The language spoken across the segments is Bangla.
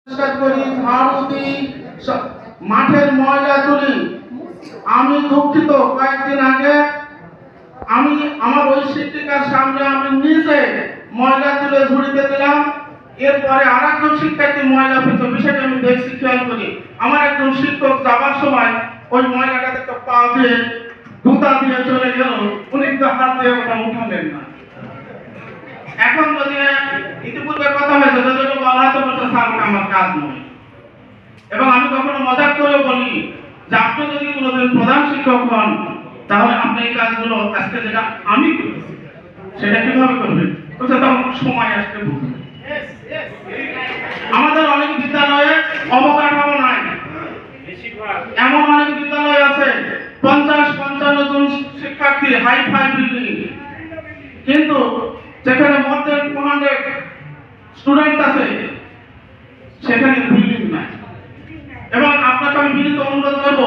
চেষ্টা করি, ঝাড়ু দিই, মাঠের ময়লা তুলি। আমি দুঃখিত, কয়েকদিন আগে আমি আমার ওই শিক্ষিকার সামনে আমি নিজে ময়লা তুলে ঝুড়িতে দিলাম। এরপরে আর একজন শিক্ষার্থী ময়লা ফেলছে, বিষয়টা আমি দেখছি, খেয়াল করি। আমার একজন শিক্ষক যাবার সময় ওই ময়লাটাতে একটা পা দিয়ে জুতা দিয়ে চলে গেল, উনি কিন্তু হাত দিয়ে ওটা উঠালেন না। এখন যদি ইতিপূর্বে কথা হয়েছে, যদি বলা হয়তো বলছে স্যার আমার কাজ নয়। এবং আমি কখনো মজাক করে বলি যে আপনি যদি কোনোদিন প্রধান শিক্ষক হন, তাহলে আপনি এই কাজগুলো আজকে যেটা আমি করেছি সেটা কিভাবে করবেন, তখন সময় আসতে বুঝবেন। আমাদের অনেক বিদ্যালয়ে অবকাঠামো নাই। এমন অনেক বিদ্যালয় আছে 50-55 জন শিক্ষার্থী, হাই ফাই বিল্ডিং, কিন্তু যেখানে মধ্যে 200 স্টুডেন্ট আছে সেখানে বিল্ডিং নাই। এবং আপনাকে আমি বিনীত অনুরোধ করব,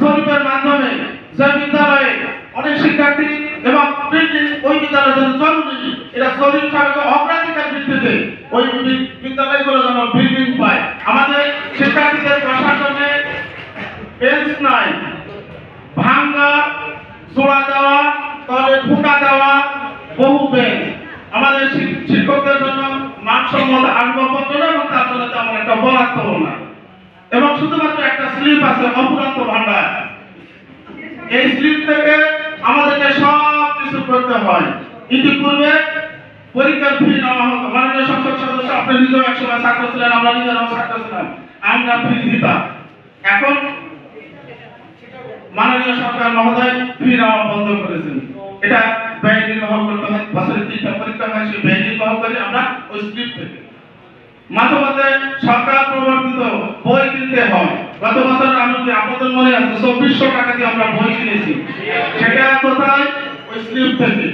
জরিপের মাধ্যমে যে বিদ্যালয়ে অনেক শিক্ষার্থী এবং বিল্ডিং ওই বিদ্যালয়ের জন্য জরুরি, এটা জরুরি সাপেক্ষে অগ্রাধিকার ভিত্তিতে ওই বিদ্যালয়গুলো যেন বিল্ডিং পায়। আমাদের শিক্ষার্থীদের বসার জন্য বেঞ্চ নাই, ভাঙ্গা জোড়া দেওয়া, তবে ঠুকা দেওয়া বহু বেঞ্চ। আমাদের শিক্ষকদের জন্য মানসম্মত আসবাবপত্র এবং তার জন্য তেমন একটা বরাদ্দ না, এবং শুধুমাত্র একটা স্লিপ আছে অপুরান্ত ভান্ডার। এই স্লিপ থেকে আমাদেরকে সব কিছু করতে হয়। ইতিপূর্বে পরীক্ষার ফি নেওয়া হতো, মাননীয় সংসদ সদস্য আপনি নিজেও একসময় ছাত্র ছিলেন, আমরা নিজেরাও ছাত্র ছিলাম, আমরা ফি দিতাম। এখন মাননীয় সরকার মহোদয় ফি নেওয়া বন্ধ করেছেন। এটা ব্যয় নির্বাহ করতে হয়, বছরে 3টা পরীক্ষা হয়, সেই ব্যয় নির্বাহ করে আমরা ওই স্লিপ থেকে মাঝে মাঝে সরকার প্রবর্তিত বই কিনতে হয়। গত বছর আমি আপনাদের মনে আছে 2400 টাকা দিয়ে আমরা বই কিনেছি, সেটা কোথায়? ওই স্লিপ থেকে।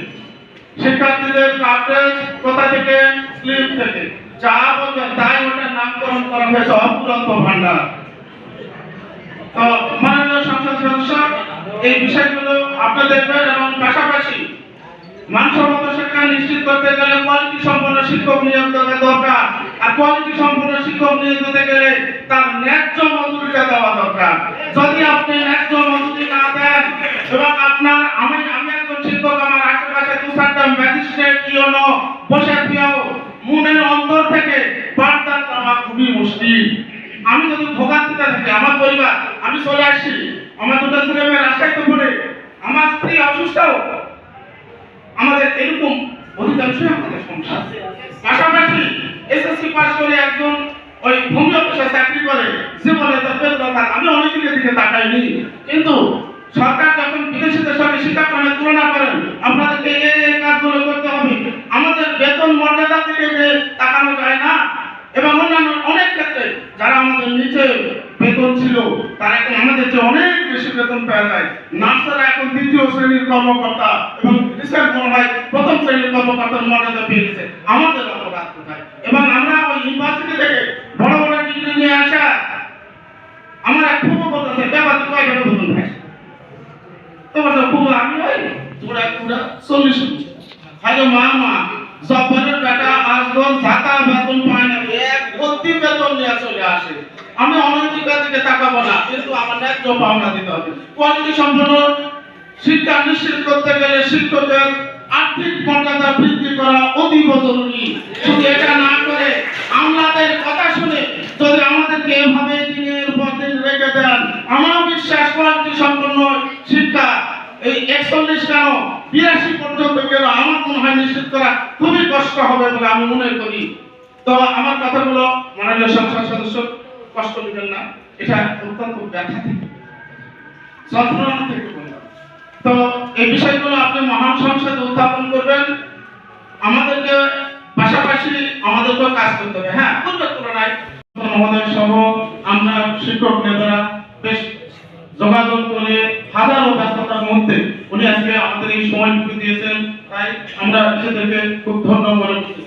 শিক্ষার্থীদের কার্ডেজ কোথা থেকে? স্লিপ থেকে। যা বলবেন তাই ওটার নামকরণ করা হয়েছে অপুরান্ত ভান্ডার। তো মাননীয় সংসদ সদস্য এই বিষয়গুলো আপনি দেখবেন, এবং পাশাপাশি মানসম্মত শিক্ষা নিশ্চিত করতে গেলে কোয়ালিটি সম্পন্ন শিক্ষক নিয়োগ দরকার। আর কোয়ালিটি সম্পন্ন শিক্ষক নিয়োগ দিতে গেলে তার ন্যায্য মজুরিটা দেওয়া দরকার। যদি আপনি ন্যায্য মজুরি না দেন, এবং আমি একজন শিক্ষক, আমার আশেপাশে 2-4টা ম্যাজিস্ট্রেট ইউনো বসে দিয়েও মনের অন্তর থেকে বার্তা দেওয়া খুবই মুশকিল। আমি যদি ভোগান্তিতে থাকি, আমার পরিবার, আমি চলে আসছি, আমার 2টা ছেলে মেয়ে রাজশাহীতে পড়ে, আমার স্ত্রী অসুস্থ, আমাদের এরকম অধিকাংশই আমাদের সংসার। পাশাপাশি এসএসসি পাস করে একজন ওই ভূমি অফিসে চাকরি করে, জীবনে তার বেতন থাকে। আমি অনেকের দিকে তাকাইনি, কিন্তু সরকার যখন বিদেশিদের সঙ্গে শিক্ষাক্রমে তুলনা করেন, আপনাদেরকে এই কাজগুলো করতে হবে, আমাদের বেতন মর্যাদা থেকে তাকানো যায় না। এবং অন্যান্য অনেক ক্ষেত্রে যারা আমাদের নিচে বেতন ছিল তারা এখন আমাদের চেয়ে অনেক বেশি বেতন পাওয়া যায়। নার্সরা এখন 2য় শ্রেণীর কর্মকর্তা, এবং রিসার্চ মনে হয় 1ম শ্রেণীর কর্মকর্তার মর্যাদা পেয়ে গেছে। আমাদের অপরাধ কোথায়? এবং আমরা ওই ইউনিভার্সিটি থেকে বড় বড় ডিগ্রি নিয়ে আসা, আমার এক খুব বলতেছে ব্যাপার কয় টাকা বেতন পাই, তোমার খুব আমি ওই পুরা 40 হয়তো মা জব্বারের বেটা আজগর ঝাঁকা বেতন পায় না, এক ভর্তি বেতন নিয়ে চলে আসে। আমি অনৈতিকতার দিকে তাকাবো না, কিন্তু আমার ন্যায্য পাওনা দিতে হবে। কোয়ালিটি সম্পন্ন শিক্ষা নিশ্চিত করতে গেলে শিক্ষকদের আর্থিক মর্যাদা বৃদ্ধি করা অতীব জরুরি। শুধু এটা না করে আমলাদের কথা শুনে যদি আমাদেরকে এভাবে দিনের পর দিন রেখে দেন, আমার বিশ্বাস কোয়ালিটি সম্পন্ন শিক্ষা এই 41 কেন 82 পর্যন্ত গেল, আমার মনে হয় নিশ্চিত করা খুবই কষ্ট হবে বলে আমি মনে করি। তো আমার কথাগুলো মাননীয় সংসদ সদস্য কষ্ট নেবেন না, এটা অত্যন্ত ব্যথা থেকে যন্ত্রণা থেকে বললাম। তো এই বিষয়গুলো আপনি মহান সংসদে উত্থাপন করবেন। আমাদেরকে পাশাপাশি আমাদেরকে কাজ করতে হবে। হ্যাঁ, পূর্বের তুলনায় মহোদয় সহ আমরা শিক্ষক নেতারা বেশ যোগাযোগ করে হাজারো ব্যস্ততার মধ্যে উনি আজকে আমাদের এই সময়টুকু দিয়েছেন, তাই আমরা সেদেরকে খুব ধন্যবাদ মনে করছি।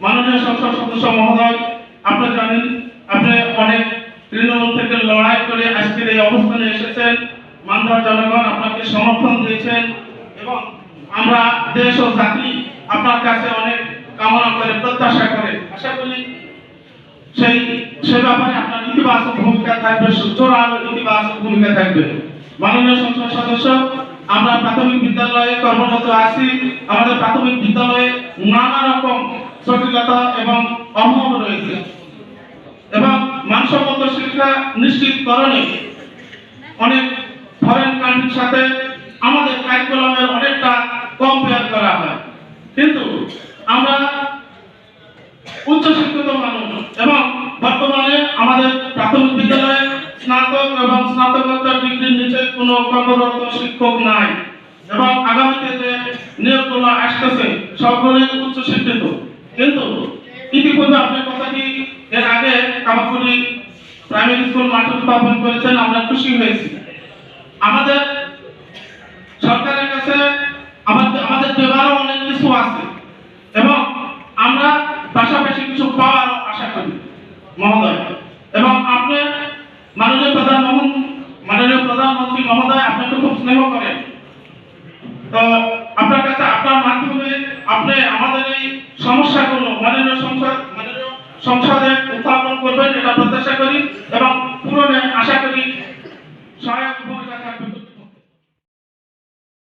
মাননীয় সংসদ সদস্য মহোদয়, আপনি জানেন আপনি অনেক তৃণমূল থেকে লড়াই করে আজকের এই অবস্থানে এসেছেন। মানধার জনগণ আপনাকে সমর্থন দিয়েছেন, এবং আমরা দেশ ও জাতি আপনার কাছে অনেক কামনা করে প্রত্যাশা করে আশা করি সেই সে ব্যাপারে আপনার ইতিবাচক ভূমিকা থাকবে, জোরালো ইতিবাচক ভূমিকা থাকবে। মাননীয় সংসদ সদস্য, আমরা প্রাথমিক বিদ্যালয়ে কর্মরত আছি। আমাদের প্রাথমিক বিদ্যালয়ে নানা রকম জটিলতা এবং অভাব রয়েছে এবং মানসম্মত শিক্ষা নিশ্চিতকরণে অনেক ফরেন কান্ট্রির সাথে আমাদের কারিকুলামের অনেকটা কম্পেয়ার করা হয়। কিন্তু আমরা উচ্চশিক্ষিত মানুষ এবং বর্তমানে আমাদের প্রাথমিক বিদ্যালয়ে স্নাতক এবং স্নাতকোত্তর ডিগ্রির নিচে কোনো কর্মরত শিক্ষক নাই এবং আগামীতে যে নিয়োগগুলো আসতেছে সবগুলোই উচ্চশিক্ষিত। কিন্তু ইতিপূর্বে আপনি কথাটি এর আগে কামারকুড়ি প্রাইমারি স্কুল মাঠে উত্থাপন করেছেন, আমরা খুশি হয়েছি। আমাদের সরকারের কাছে আমাদের দেওয়ারও অনেক কিছু আছে এবং আমরা পাশাপাশি কিছু পাওয়ার আশা করি মহোদয়। এবং আপনি মাননীয় প্রধানমন্ত্রী মহোদয় আপনাকে খুব স্নেহ করেন, তো আপনার কাছে আপনার মাধ্যমে আপনি আমাদের এই সমস্যাগুলো মাননীয় সংসদ